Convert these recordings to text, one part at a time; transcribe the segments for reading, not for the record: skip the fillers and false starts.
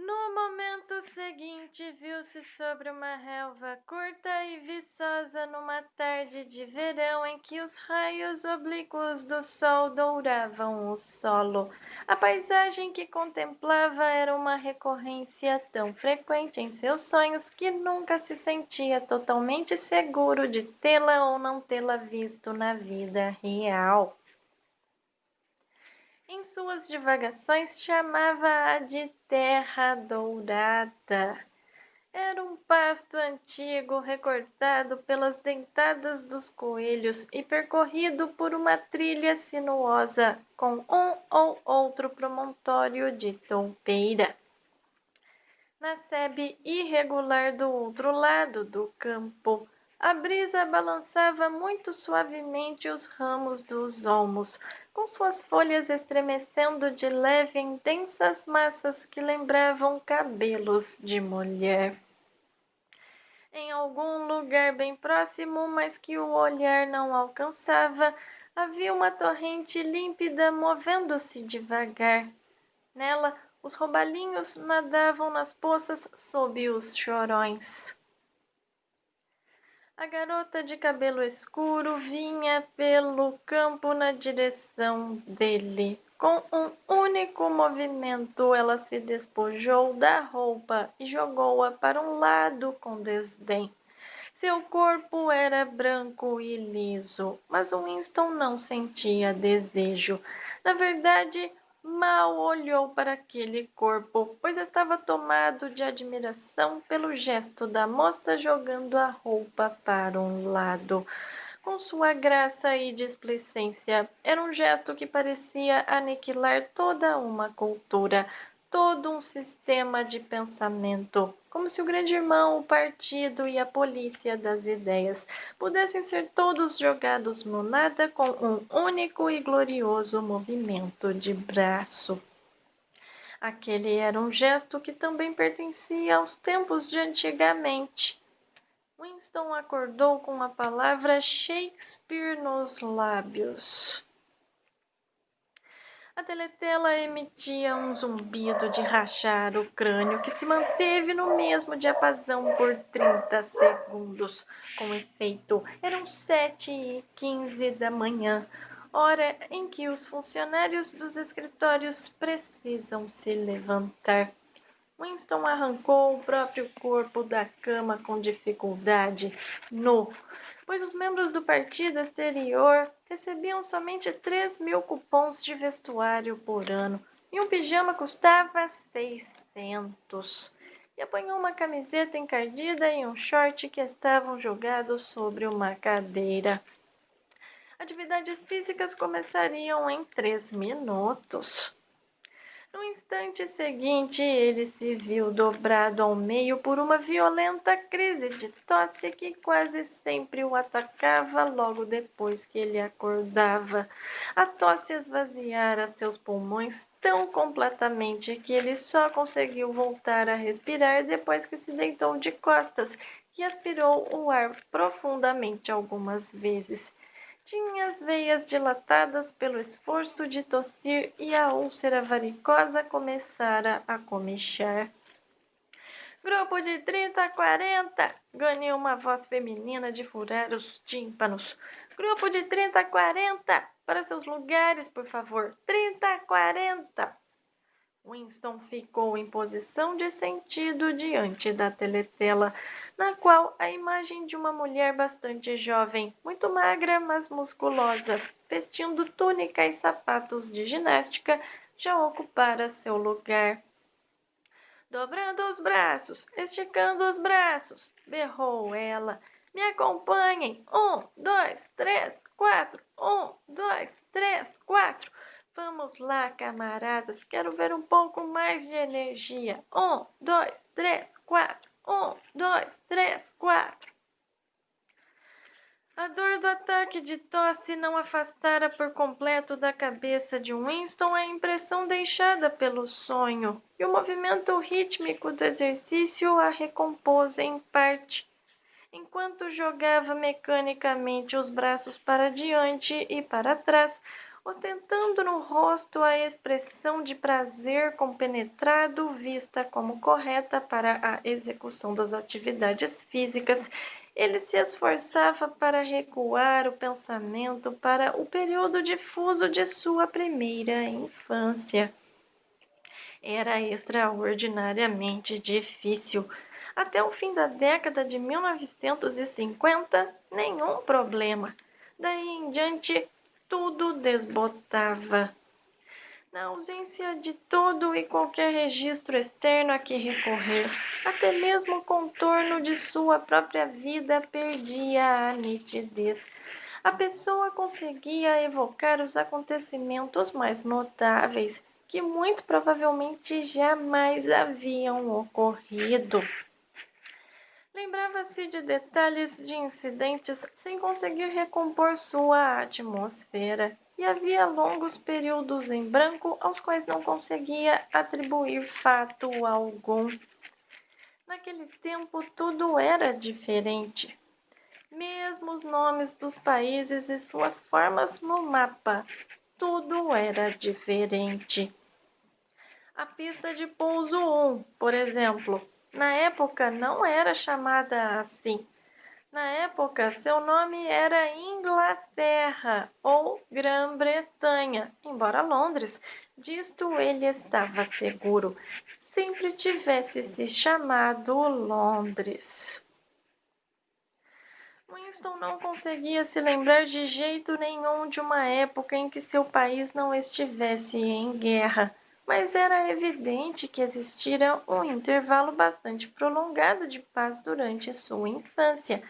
No momento seguinte, viu-se sobre uma relva curta e viçosa numa tarde de verão em que os raios oblíquos do sol douravam o solo. A paisagem que contemplava era uma recorrência tão frequente em seus sonhos que nunca se sentia totalmente seguro de tê-la ou não tê-la visto na vida real. Em suas divagações chamava-a de Terra Dourada. Era um pasto antigo recortado pelas dentadas dos coelhos e percorrido por uma trilha sinuosa com um ou outro promontório de toupeira. Na sebe irregular do outro lado do campo, a brisa balançava muito suavemente os ramos dos olmos, com suas folhas estremecendo de leve em densas massas que lembravam cabelos de mulher. Em algum lugar bem próximo, mas que o olhar não alcançava, havia uma torrente límpida movendo-se devagar. Nela, os roubalinhos nadavam nas poças sob os chorões. A garota de cabelo escuro vinha pelo campo na direção dele. Com um único movimento, ela se despojou da roupa e jogou-a para um lado com desdém. Seu corpo era branco e liso, mas Winston não sentia desejo. Na verdade, mal olhou para aquele corpo, pois estava tomado de admiração pelo gesto da moça jogando a roupa para um lado. Com sua graça e displicência, era um gesto que parecia aniquilar toda uma cultura, todo um sistema de pensamento, como se o grande irmão, o partido e a polícia das ideias pudessem ser todos jogados no nada com um único e glorioso movimento de braço. Aquele era um gesto que também pertencia aos tempos de antigamente. Winston acordou com a palavra Shakespeare nos lábios. A teletela emitia um zumbido de rachar o crânio que se manteve no mesmo diapasão por 30 segundos. Com efeito, eram 7h15 da manhã, hora em que os funcionários dos escritórios precisam se levantar. Winston arrancou o próprio corpo da cama com dificuldade, nu, pois os membros do partido exterior recebiam somente 3.000 cupons de vestuário por ano e um pijama custava 600. E apanhou uma camiseta encardida e um short que estavam jogados sobre uma cadeira. Atividades físicas começariam em 3 minutos. No instante seguinte, ele se viu dobrado ao meio por uma violenta crise de tosse que quase sempre o atacava logo depois que ele acordava. A tosse esvaziara seus pulmões tão completamente que ele só conseguiu voltar a respirar depois que se deitou de costas e aspirou o ar profundamente algumas vezes. Tinha as veias dilatadas pelo esforço de tossir e a úlcera varicosa começara a comichar. Grupo de 30 a 40! Ganhou uma voz feminina de furar os tímpanos. Grupo de 30 a 40! Para seus lugares, por favor. 30 a 40! Winston ficou em posição de sentido diante da teletela, na qual a imagem de uma mulher bastante jovem, muito magra, mas musculosa, vestindo túnica e sapatos de ginástica, já ocupara seu lugar. Dobrando os braços, esticando os braços, berrou ela. Me acompanhem. 1, 2, 3, 4. 1, 2, 3, 4. Vamos lá, camaradas. Quero ver um pouco mais de energia. 1, 2, 3, 4. 1, 2, 3, 4. A dor do ataque de tosse não afastara por completo da cabeça de Winston a impressão deixada pelo sonho, e o movimento rítmico do exercício a recompôs em parte. Enquanto jogava mecanicamente os braços para diante e para trás, ostentando no rosto a expressão de prazer compenetrado vista como correta para a execução das atividades físicas. Ele se esforçava para recuar o pensamento para o período difuso de sua primeira infância. Era extraordinariamente difícil. Até o fim da década de 1950, nenhum problema. Daí em diante, tudo desbotava. Na ausência de todo e qualquer registro externo a que recorrer, até mesmo o contorno de sua própria vida perdia a nitidez. A pessoa conseguia evocar os acontecimentos mais notáveis, que muito provavelmente jamais haviam ocorrido. Lembrava-se de detalhes de incidentes sem conseguir recompor sua atmosfera, e havia longos períodos em branco aos quais não conseguia atribuir fato algum. Naquele tempo tudo era diferente. Mesmo os nomes dos países e suas formas no mapa, tudo era diferente. A pista de pouso 1, por exemplo, na época não era chamada assim. Na época, seu nome era Inglaterra ou Grã-Bretanha, embora Londres, disto ele estava seguro, sempre tivesse se chamado Londres. Winston não conseguia se lembrar de jeito nenhum de uma época em que seu país não estivesse em guerra, mas era evidente que existira um intervalo bastante prolongado de paz durante sua infância,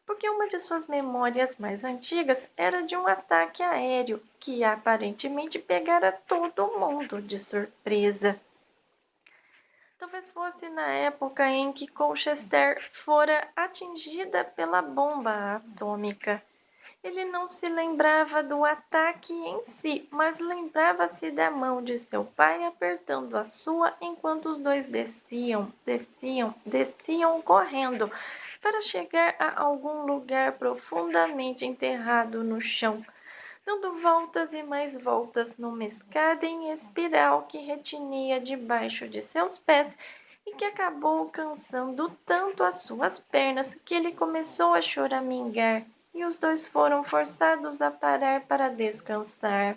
porque uma de suas memórias mais antigas era de um ataque aéreo que aparentemente pegara todo mundo de surpresa. Talvez fosse na época em que Colchester fora atingida pela bomba atômica. Ele não se lembrava do ataque em si, mas lembrava-se da mão de seu pai apertando a sua enquanto os dois desciam correndo para chegar a algum lugar profundamente enterrado no chão, dando voltas e mais voltas numa escada em espiral que retinia debaixo de seus pés e que acabou cansando tanto as suas pernas que ele começou a choramingar e os dois foram forçados a parar para descansar.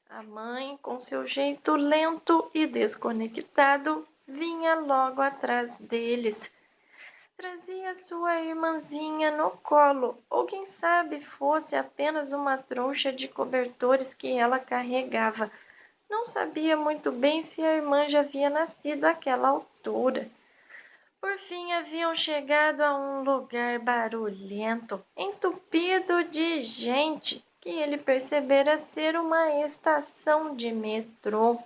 A mãe, com seu jeito lento e desconectado, vinha logo atrás deles. Trazia sua irmãzinha no colo, ou quem sabe fosse apenas uma trouxa de cobertores que ela carregava. Não sabia muito bem se a irmã já havia nascido àquela altura. Por fim, haviam chegado a um lugar barulhento, entupido de gente, que ele percebera ser uma estação de metrô.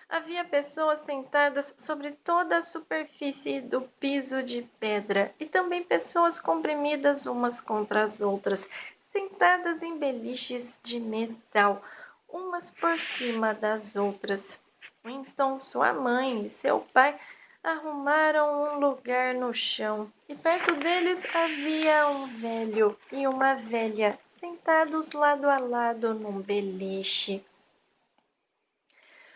Havia pessoas sentadas sobre toda a superfície do piso de pedra e também pessoas comprimidas umas contra as outras, sentadas em beliches de metal, umas por cima das outras. Winston, sua mãe e seu pai arrumaram um lugar no chão e perto deles havia um velho e uma velha sentados lado a lado num beliche.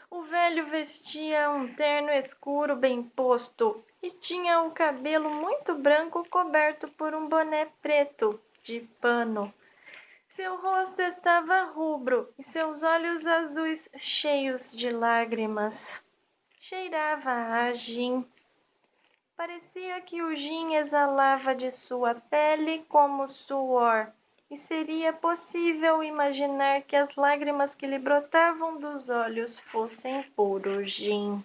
O velho vestia um terno escuro bem posto e tinha o cabelo muito branco coberto por um boné preto de pano. Seu rosto estava rubro e seus olhos azuis cheios de lágrimas. Cheirava a gin. Parecia que o gin exalava de sua pele como suor, e seria possível imaginar que as lágrimas que lhe brotavam dos olhos fossem puro gin.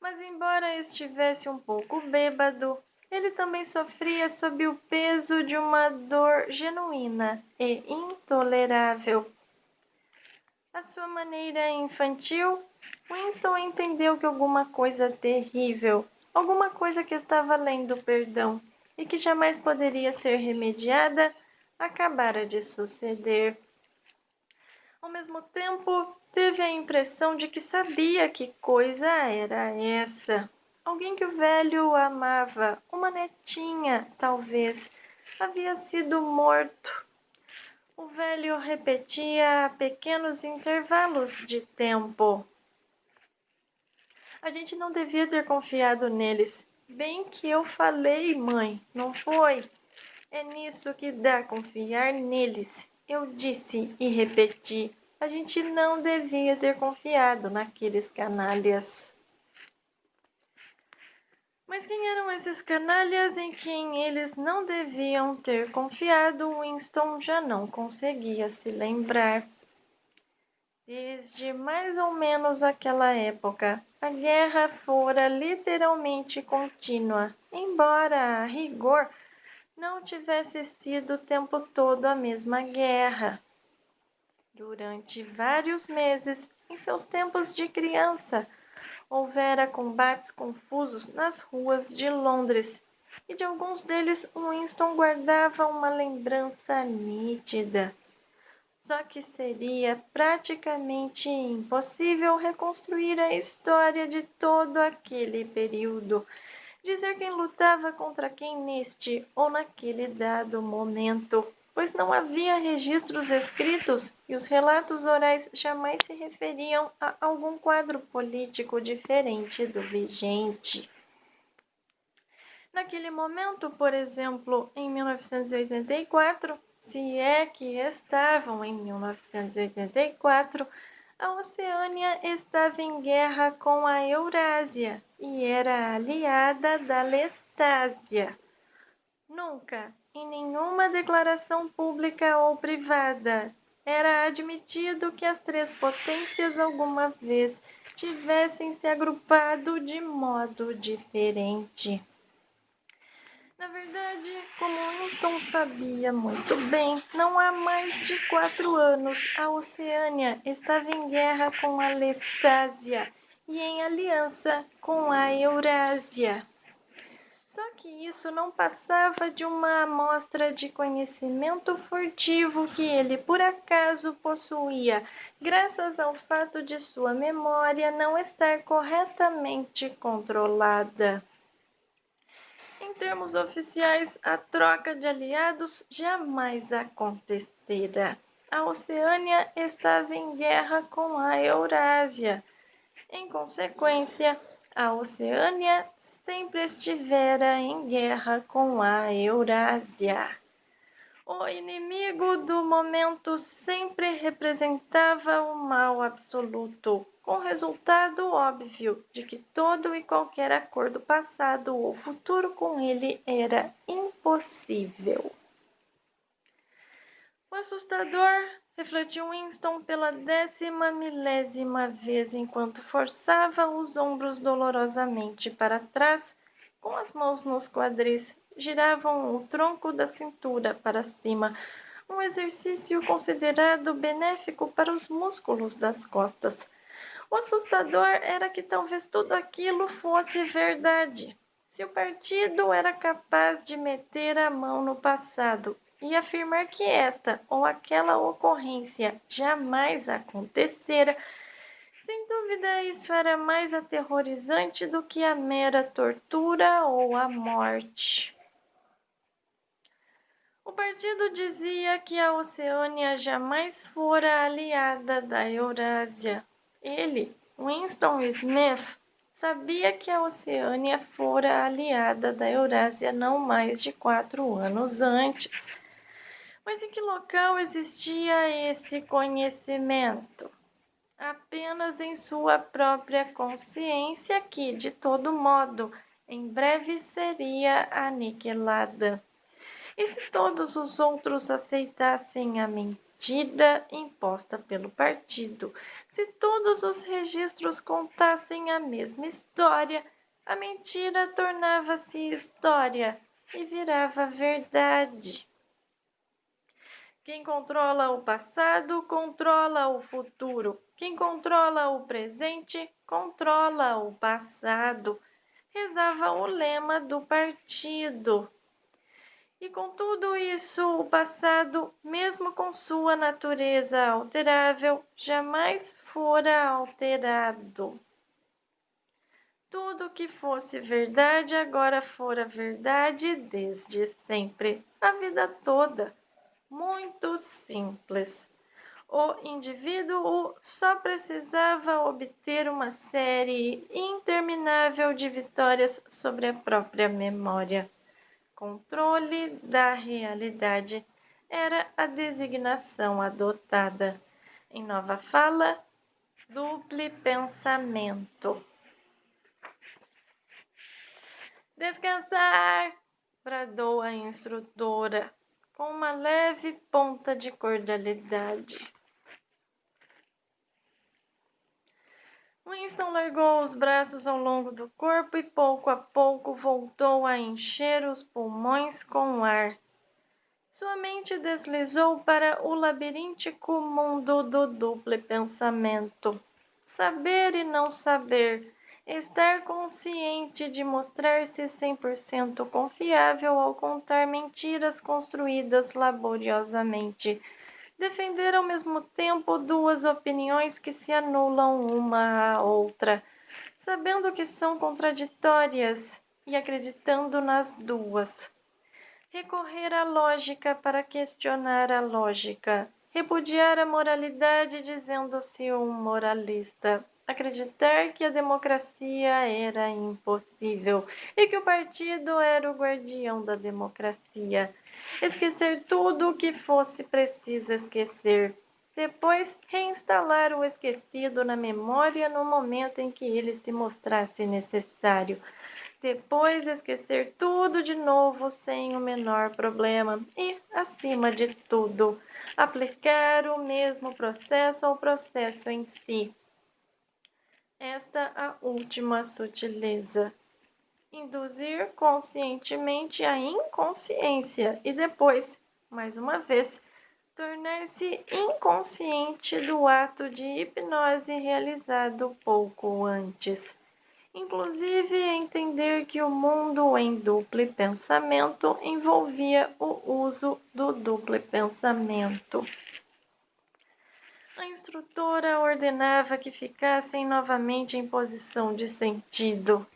Mas embora estivesse um pouco bêbado, ele também sofria sob o peso de uma dor genuína e intolerável. À sua maneira infantil, Winston entendeu que alguma coisa terrível, alguma coisa que estava além do perdão e que jamais poderia ser remediada, acabara de suceder. Ao mesmo tempo, teve a impressão de que sabia que coisa era essa. Alguém que o velho amava, uma netinha, talvez, havia sido morto. velho repetia a pequenos intervalos de tempo. A gente não devia ter confiado neles. Bem que eu falei, mãe, não foi? É nisso que dá confiar neles. Eu disse e repeti. A gente não devia ter confiado naqueles canalhas. Mas quem eram esses canalhas em quem eles não deviam ter confiado? Winston já não conseguia se lembrar. Desde mais ou menos aquela época, a guerra fora literalmente contínua, embora, a rigor, não tivesse sido o tempo todo a mesma guerra. Durante vários meses, em seus tempos de criança, houvera combates confusos nas ruas de Londres, e de alguns deles Winston guardava uma lembrança nítida. Só que seria praticamente impossível reconstruir a história de todo aquele período, dizer quem lutava contra quem neste ou naquele dado momento, pois não havia registros escritos e os relatos orais jamais se referiam a algum quadro político diferente do vigente. Naquele momento, por exemplo, em 1984, se é que estavam em 1984, a Oceânia estava em guerra com a Eurásia e era aliada da Lestásia. Nunca, em nenhuma declaração pública ou privada, era admitido que as três potências alguma vez tivessem se agrupado de modo diferente. Na verdade, como Winston sabia muito bem, não há mais de 4 anos a Oceânia estava em guerra com a Lestásia e em aliança com a Eurásia. Só que isso não passava de uma amostra de conhecimento furtivo que ele por acaso possuía, graças ao fato de sua memória não estar corretamente controlada. Em termos oficiais, a troca de aliados jamais acontecera. A Oceânia estava em guerra com a Eurásia. Em consequência, a Oceânia sempre estivera em guerra com a Eurásia. O inimigo do momento sempre representava o mal absoluto, com o resultado óbvio de que todo e qualquer acordo passado ou futuro com ele era impossível. O assustador, refletiu Winston pela 10ª vez enquanto forçava os ombros dolorosamente para trás, com as mãos nos quadris, giravam o tronco da cintura para cima, um exercício considerado benéfico para os músculos das costas. O assustador era que talvez tudo aquilo fosse verdade. Se o partido era capaz de meter a mão no passado e afirmar que esta ou aquela ocorrência jamais acontecera, sem dúvida isso era mais aterrorizante do que a mera tortura ou a morte. O partido dizia que a Oceânia jamais fora aliada da Eurásia. Ele, Winston Smith, sabia que a Oceânia fora aliada da Eurásia não mais de 4 anos antes. Mas em que local existia esse conhecimento? Apenas em sua própria consciência que, de todo modo, em breve seria aniquilada. E se todos os outros aceitassem a mentira imposta pelo partido, se todos os registros contassem a mesma história, a mentira tornava-se história e virava verdade. Quem controla o passado, controla o futuro. Quem controla o presente, controla o passado. Rezava o lema do partido. E com tudo isso, o passado, mesmo com sua natureza alterável, jamais fora alterado. Tudo que fosse verdade agora fora verdade desde sempre, a vida toda. muito simples. O indivíduo só precisava obter uma série interminável de vitórias sobre a própria memória. Controle da realidade era a designação adotada. Em nova fala, duplo pensamento. Descansar! Bradou a instrutora, com uma leve ponta de cordialidade. Winston largou os braços ao longo do corpo e pouco a pouco voltou a encher os pulmões com ar. Sua mente deslizou para o labiríntico mundo do duplo pensamento. Saber e não saber. Estar consciente de mostrar-se 100% confiável ao contar mentiras construídas laboriosamente. Defender ao mesmo tempo duas opiniões que se anulam uma à outra, sabendo que são contraditórias e acreditando nas duas. Recorrer à lógica para questionar a lógica. Repudiar a moralidade dizendo-se um moralista. Acreditar que a democracia era impossível e que o partido era o guardião da democracia. Esquecer tudo o que fosse preciso esquecer. Depois, reinstalar o esquecido na memória no momento em que ele se mostrasse necessário. Depois, esquecer tudo de novo sem o menor problema. E, acima de tudo, aplicar o mesmo processo ao processo em si. Esta a última sutileza. Induzir conscientemente a inconsciência e depois, mais uma vez, tornar-se inconsciente do ato de hipnose realizado pouco antes. Inclusive, entender que o mundo em duplo pensamento envolvia o uso do duplo pensamento. A instrutora ordenava que ficassem novamente em posição de sentido.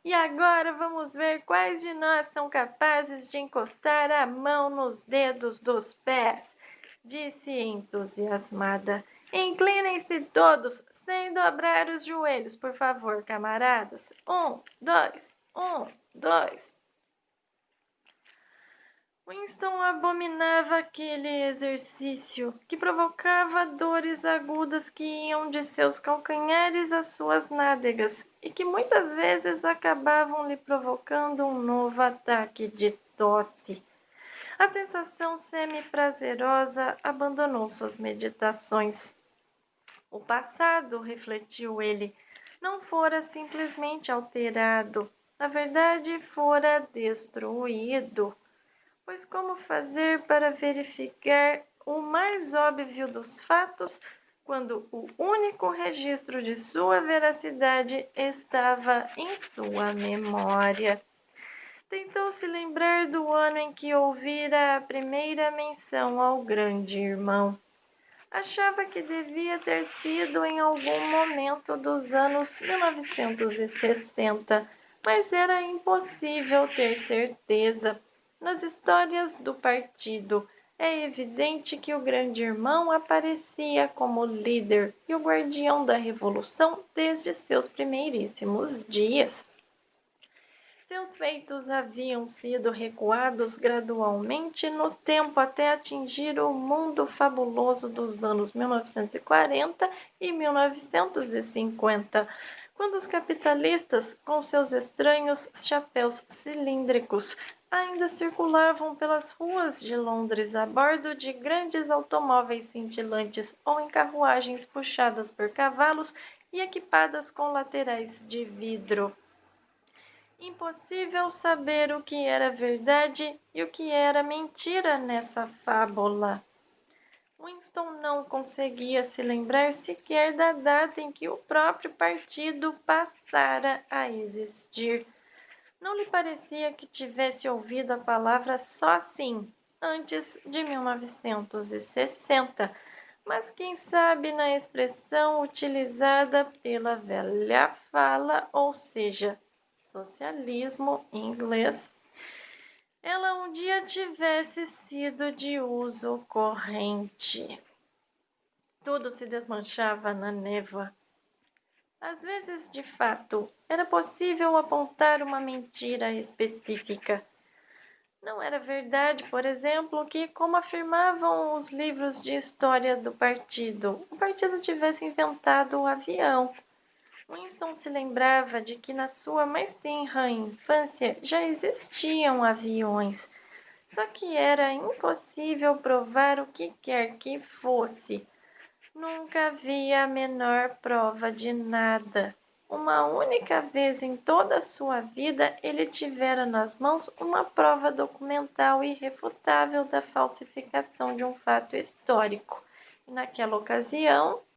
E agora vamos ver quais de nós são capazes de encostar a mão nos dedos dos pés, disse entusiasmada. Inclinem-se todos, sem dobrar os joelhos, por favor, camaradas. 1, 2, 1, 2. Winston abominava aquele exercício, que provocava dores agudas que iam de seus calcanhares às suas nádegas e que muitas vezes acabavam lhe provocando um novo ataque de tosse. A sensação semi-prazerosa abandonou suas meditações. O passado, refletiu ele, não fora simplesmente alterado, na verdade fora destruído. Pois como fazer para verificar o mais óbvio dos fatos quando o único registro de sua veracidade estava em sua memória? Tentou se lembrar do ano em que ouvira a primeira menção ao grande irmão. Achava que devia ter sido em algum momento dos anos 1960, mas era impossível ter certeza. Nas histórias do partido, é evidente que o grande irmão aparecia como líder e o guardião da revolução desde seus primeiríssimos dias. Seus feitos haviam sido recuados gradualmente no tempo até atingir o mundo fabuloso dos anos 1940 e 1950, quando os capitalistas, com seus estranhos chapéus cilíndricos, ainda circulavam pelas ruas de Londres a bordo de grandes automóveis cintilantes ou em carruagens puxadas por cavalos e equipadas com laterais de vidro. Impossível saber o que era verdade e o que era mentira nessa fábula. Winston não conseguia se lembrar sequer da data em que o próprio partido passara a existir. Não lhe parecia que tivesse ouvido a palavra só assim, antes de 1960, mas quem sabe na expressão utilizada pela velha fala, ou seja, socialismo em inglês. ela um dia tivesse sido de uso corrente. Tudo se desmanchava na névoa. Às vezes, de fato, era possível apontar uma mentira específica. Não era verdade, por exemplo, que, como afirmavam os livros de história do partido, o partido tivesse inventado o avião. Winston se lembrava de que na sua mais tenra infância já existiam aviões, só que era impossível provar o que quer que fosse. Nunca havia a menor prova de nada. Uma única vez em toda a sua vida ele tivera nas mãos uma prova documental irrefutável da falsificação de um fato histórico. E naquela ocasião,